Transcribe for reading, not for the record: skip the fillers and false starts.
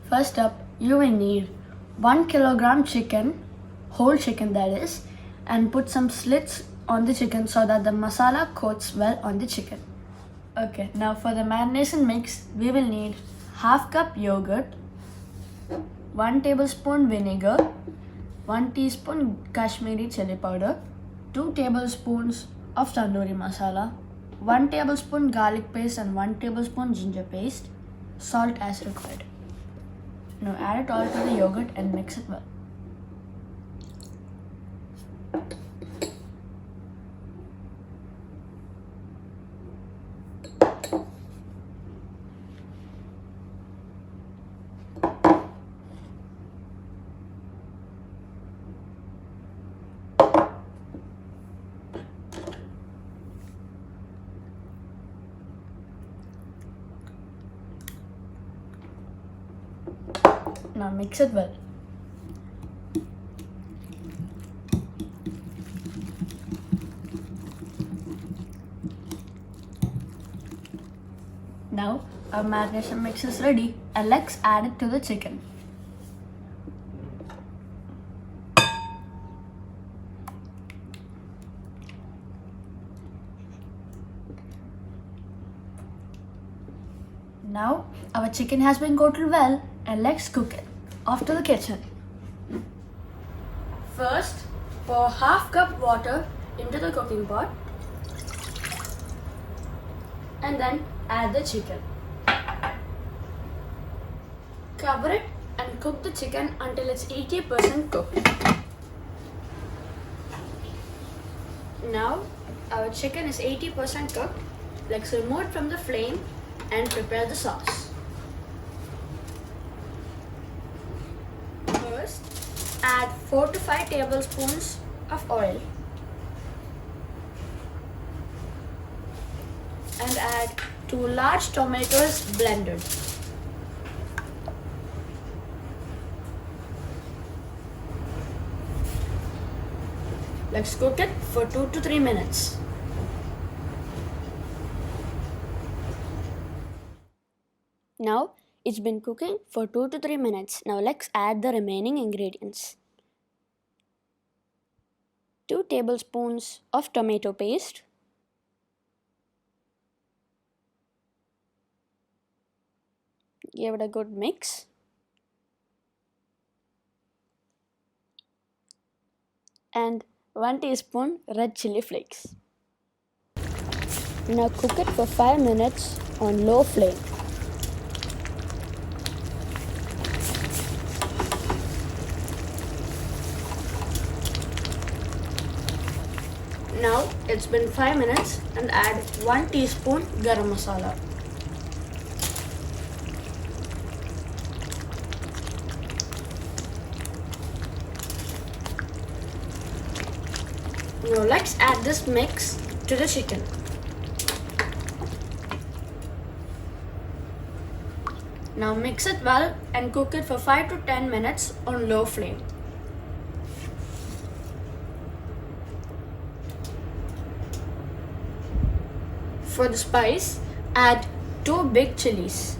First up, you will need 1 kilogram chicken, whole chicken that is, and put some slits on the chicken so that the masala coats well on the chicken. Okay, now for the marination mix, we will need half cup yogurt, 1 tablespoon vinegar, 1 teaspoon Kashmiri chili powder, 2 tablespoons of tandoori masala, 1 tablespoon garlic paste and 1 tablespoon ginger paste, salt as required. Now add it all to the yogurt and mix it well. Now mix it well. Now our marination mix is ready and let's add it to the chicken. Now our chicken has been coated well and let's cook it. Off to the kitchen. First, pour half cup water into the cooking pot and then add the chicken. Cover it and cook the chicken until it's 80% cooked. Now our chicken is 80% cooked. Let's remove it from the flame and prepare the sauce. First, add 4 to 5 tablespoons of oil and add 2 large tomatoes blended. Let's cook it for 2 to 3 minutes. Now it's been cooking for 2 to 3 minutes. Now let's add the remaining ingredients. 2 tablespoons of tomato paste, give it a good mix, and 1 teaspoon red chili flakes. Now cook it for 5 minutes on low flame. Now it's been 5 minutes and add 1 teaspoon garam masala. Now let's add this mix to the chicken. Now mix it well and cook it for 5 to 10 minutes on low flame. For the spice, add 2 big chilies.